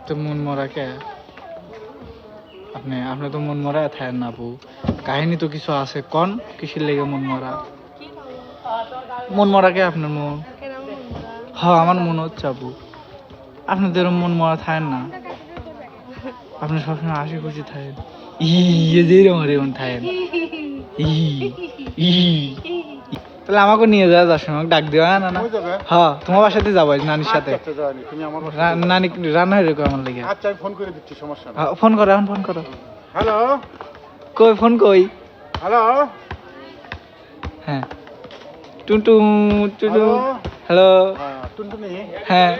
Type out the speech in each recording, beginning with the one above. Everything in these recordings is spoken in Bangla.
তো মন মরা কে আপনি তো মন মরা থাকেন না আপু, কাহিনী তো কিছু আছে, কোন কিসের লেগে মন মরা? মন মরা কে আপনার মন? হ্যাঁ আমার মনে হচ্ছে আপু আপনাদের মন মরা থাকেন না, আপনি সবসময় হাসি খুশি থাকেন, যেরকম থাকেন। তাহলে আমাকে নিয়ে যাওয়া যার সময় ডাক দেওয়া না না? হ্যাঁ তোমার বাসাতে যাবো নানির সাথে। নানি রান্না হয়ে যাবে আমার লেগে। আচ্ছা আমি ফোন করে দিচ্ছি, সমস্যা নেই। ফোন করো এখন, ফোন করো। হ্যালো কই ফোন কই? হ্যালো হ্যাঁ টুনটুন টুনটুন। হ্যালো টুনটুনি। হ্যাঁ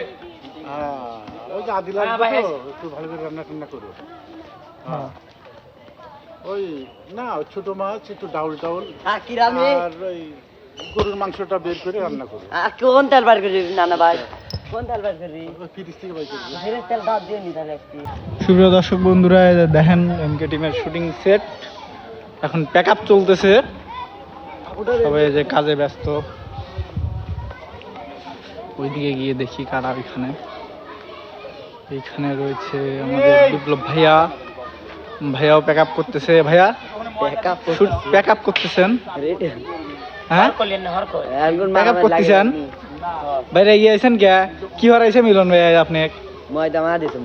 ওই যে আদিল আসবে তো, একটু ভালো করে রান্না টান্না করো। হ্যাঁ ওই না ছোট মাছ, একটু ডাউল টাউল আর কি রামি আর ওই গরুর মাংসটা বের করে রান্না করো। কোন তেল বার করি নানা ভাই, কোন তেল বার করি? ওই ফ্রিজ থেকে বাই করবি। ফেরের তেল বাদ দিয়ে নি তাহলে একটু। সুপ্রিয় দর্শক বন্ধুরা, এই যে দেখেন এমকে টিমের শুটিং সেট, এখন প্যাক আপ চলতেছে, সবাই এই যে কাজে ব্যস্ত। ওইদিকে গিয়ে দেখি কারা ওইখানে। এইখানে রয়েছে আমাদের বিপ্লব ভাইয়া, ভাইয়াও প্যাক আপ করতেছে। ভাইয়া প্যাক আপ করতেছেন? হ্যাঁ প্যাক আপ করতেছেন? বাইরে গিয়েছেন কে? কি হরাইছে মিলন ভাই আপনি? ময়দা মা দিতে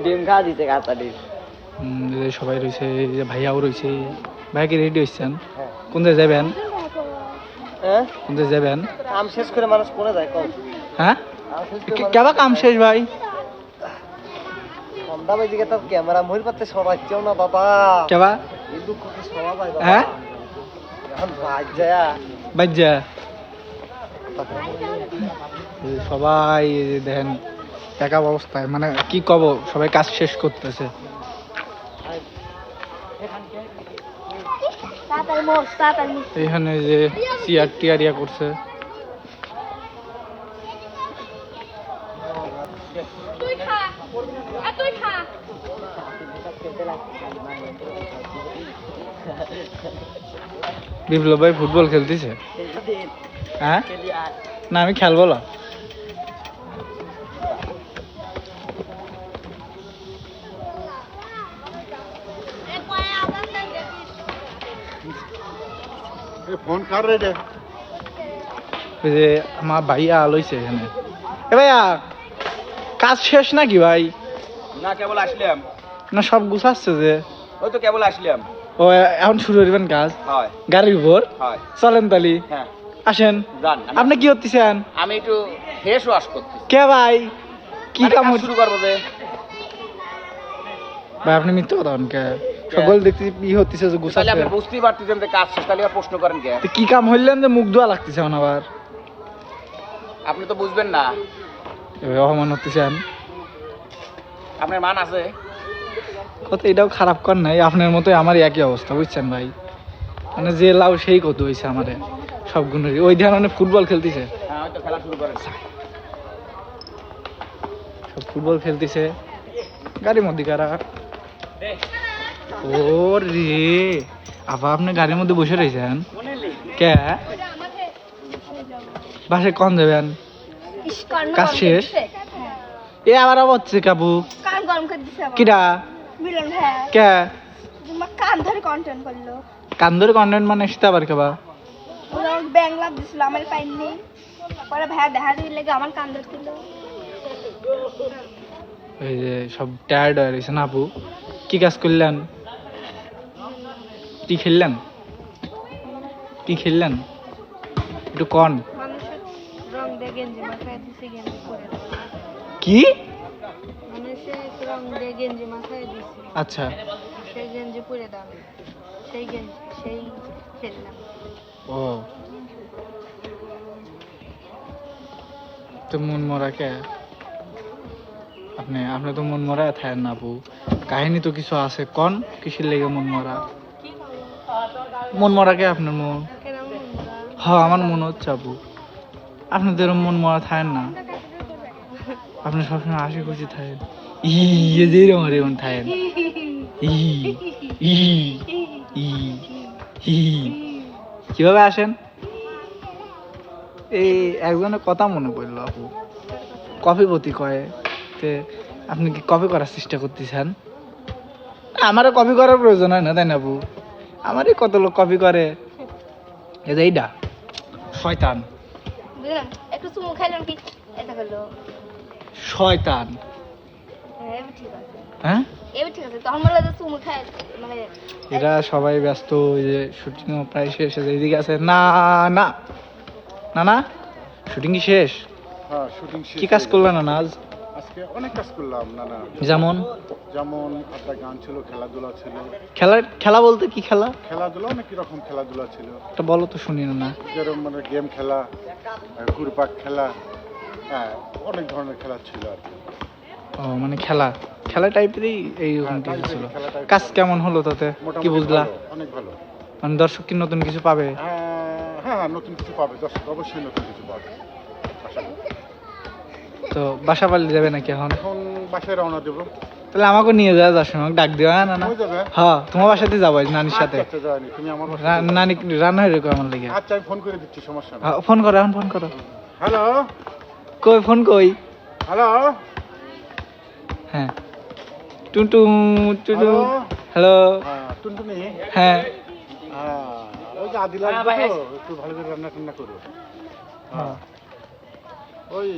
ডিম খা দিতে কাঁচা ডিম। সবাই রয়েছে, ভাইয়াও রয়েছে। ভাইয়া কি রেডি হয়েছেন? কোন জায়গায় যাবেন? কোন জায়গায় যাবেন? কাম শেষ করে মানুষ কোনে যায় কম? হ্যাঁ কেবা কাম শেষ ভাই? সন্ধ্যা বাজে গিয়ে তো ক্যামেরা মহিল পাতে সরাচ্ছেও না বাবা। কেবা এই দুঃখ কি সরা ভাই বাবা। হ্যাঁ এখন বাজ যায় বাজ্যা সবাই দেখেন প্যাক আপ অবস্থায়, মানে কি কব, সবাই কাজ শেষ করতেছে। এখানে যে চেয়ার টিয়ারিয়া করছে। বিপ্লব ভাই ফুটবল খেলতেছে? হ্যাঁ না আমি খেলবো না। ফোন কার রে? ওই যে আমার ভাইয়া আলোইছে এখানে। এ ভাইয়া কাজ শেষ নাকি ভাই? না কেবল আসলাম। না সব গুছাচ্ছে যে? ওই তো কেবল আসলাম। ও এখন শুরু করবেন কাজ? হয় গাড়ির উপর? হয়। চলেন তালি। হ্যাঁ আসেন। যান। আপনি কি করতেছেন? আমি একটু ফেস ওয়াশ করতেছি। কে ভাই কি কাম শুরু করবো যে? ভাই আপনি মিথ্যে কথা বলেন কে? সকল দেখতে কি হতেছে যে তাহলে গুছাচ্ছে। আপনি বুঝতেই পারতেছেন যে কাজ শেষ, তাহলে আর প্রশ্ন করেন কে? তো কি কাম হইলেন যে মুখ ধোয়া লাগতেছে এখন আবার? আপনি তো বুঝবেন না। অপমান হতেছেন। আপনার মান আছে? কত এটাও খারাপ কর নাই, আপনার মতোই আমার একই অবস্থা বুঝছেন ভাই, মানে যে লাউ সেই কত হয়েছে আমাদের সব গুণেরই। ওই ধ্যান অনেক ফুটবল খেলতেছে, হ্যাঁ হয়তো খেলা শুরু করেন। সব ফুটবল খেলতেছে গাড়ির মধ্যে কারা। ও রে আবার আপনি গাড়ির মধ্যে বসে রয়েছেন কে? বাসায় কখন যাবেন? কাজ শেষ? এ আবার হচ্ছে কাবু কিরা কে? কান ধরে কন্টেন্ট করলো। কান ধরে কন্টেন্ট মানে সেটা আবার কেবা? ব্যাংলা দিছিল আমার পাইনি, পরে ভাইয়া দেখা দিলে আমার কান ধরছিল। ওই যে সব টায়ার্ড হয়ে রয়েছে না আপু? কি কাজ করলেন? কি খেললেন? কি খেললেন একটু কন। মানুষের রং দিয়ে গেঞ্জি মাথায় দিছে, গেঞ্জি পরে কি মানুষের রং দিয়ে গেঞ্জি মাথায় দিছে, আচ্ছা সেই গেঞ্জি পরে দাও, সেই গেঞ্জি সেই খেললাম। ও তো মন মরা কে আপনি তো মন মরা থাকেন না আপু, কাহিনী তো কিছু আছে, কোন কিসের লেগে মন মরা? মন মরা কে আপনার মন? হ্যাঁ আমার মনে হচ্ছে আপু আপনাদের মন মরা থাকেন না, আপনি সবসময় হাসি খুশি থাকেন, যেরকম থাকেন। কিভাবে আসেন? এই একজনের কথা মনে পড়লো আপু, কফিপতি কয়ে আপনি কি কপি করার চেষ্টা করতেছেন? আমারও কপি করার প্রয়োজন হয় না, তাই না আপু? আমারই কত লোক কপি করে। এই যে এইটা শয়তান, বুঝলাম, একটু চুমু খাইলাম কি এটা করলো। শয়তান। হ্যাঁ এবার ঠিক আছে, হ্যাঁ, এবার ঠিক আছে। তখন বললো যে চুমু খাই মানে এরা সবাই ব্যস্ত, ওই যে শুটিং প্রায় শেষ হয়েছে। এইদিকে আছে না না না না, শুটিং কি শেষ? হ্যাঁ শুটিং শেষ কি কাজ হয়ে করলেন না আজ? গেছে। আজকে অনেক কাজ করলাম নানা, যেমন যেমন একটা গান ছিল, খেলাধুলা ছিল। খেলা বলতে কি খেলা? খেলাধুলা অনেক রকম খেলাধুলা ছিল, একটা বলো তো, শুনি না। যেরকম মানে গেম খেলা, কুরপাক খেলা, হ্যাঁ অনেক ধরনের খেলা ছিল আর কি। ও মানে খেলা টাইপেরই এইরকম হ্যাঁ, কিছু ছিল। খেলা type-এর। কাজ কেমন হলো তাতে, কি মোটামুটি বুঝলা? ভালো, অনেক ভালো। মানে দর্শক কি নতুন কিছু পাবে? হ্যাঁ হ্যাঁ নতুন কিছু পাবে, দর্শক অবশ্যই নতুন কিছু পাবে। আশা করি। তো বাসা পাল্লি যাবে নাকি এখন? এখন বাসায় রওনা দেবো। তাহলে আমাকে নিয়ে যাওয়া যাস, আমাকে ডাক দিও। হ্যাঁ না না, হয়ে যাবে। হ্যাঁ তোমার বাসাতে যাবো আজ নানির সাথে। আচ্ছা, যাওয়ানি, তুমি আমার বাসায় নানি রান্না হয়ে রেখো আমার লেগে। আচ্ছা আমি ফোন করে দিচ্ছি, সমস্যা নেই। ফোন করো, এখন ফোন করো। হ্যালো কই ফোন কই? হ্যালো হ্যাঁ, টুনটুন টুনটুন। হ্যালো। হ্যালো। হ্যাঁ টুনটুনি, হ্যাঁ, হ্যাঁ ওই যে আদিল আসবে তো, একটু ভালো করে রান্না টান্না করো। হ্যাঁ। ওই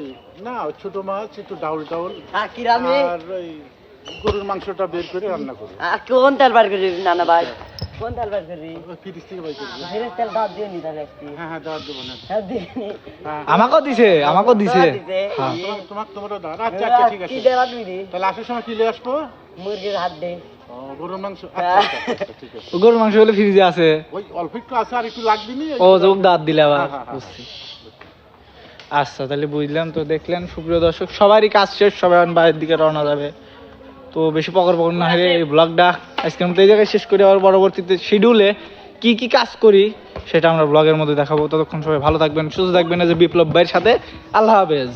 না ওই ছোট মাছ, একটু ডাউল টাউল কি রামে আর ওই গরুর মাংসটা বের করে রান্না করো। কোন তেল বার করি নানা ভাই, কোন তেল বার করি? ওই ফ্রিজ থেকে বাই করবো। ফেরের তেল দাঁত দিয়ে নি তাহলে একটু। হ্যাঁ হ্যাঁ দাঁড় দেবো না। হ্যাঁ দিনি। হ্যাঁ আমাকেও দিছে, আমাকেও দিছে। হ্যাঁ। তোমারও দাঁড়। আচ্ছা আচ্ছা ঠিক কি আছে। দেওয়া দিবি? তাহলে আসার সময় কি নিয়ে আসবো? মুরগির হাত দে। ও, গরুর মাংস। আচ্ছা, আচ্ছা, আচ্ছা, ঠিক আছে। গরুর মাংস হলে ফ্রিজে আছে। ওই অল্প একটু আছে, আর একটু লাগবে নি। ও যোগ দাঁত দিলে আবার। হ্যাঁ, হ্যাঁ, হ্যাঁ। বুঝছি। আচ্ছা তাহলে বুঝলাম। তো দেখলেন সুপ্রিয় দর্শক, সবারই কাজ শেষ, সবাই এখন বাইরের দিকে রওনা যাবে। তো বেশি পকর না হলে এই ব্লগটা আজকের মতো এই জায়গায় শেষ করে, আবার পরবর্তীতে শিডিউলে কি কি কাজ করি সেটা আমরা ব্লগের মধ্যে দেখাবো। ততক্ষণ সবাই ভালো থাকবেন, সুস্থ থাকবেন। এই যে বিপ্লব ভাইয়ের সাথে, আল্লাহ হাফেজ।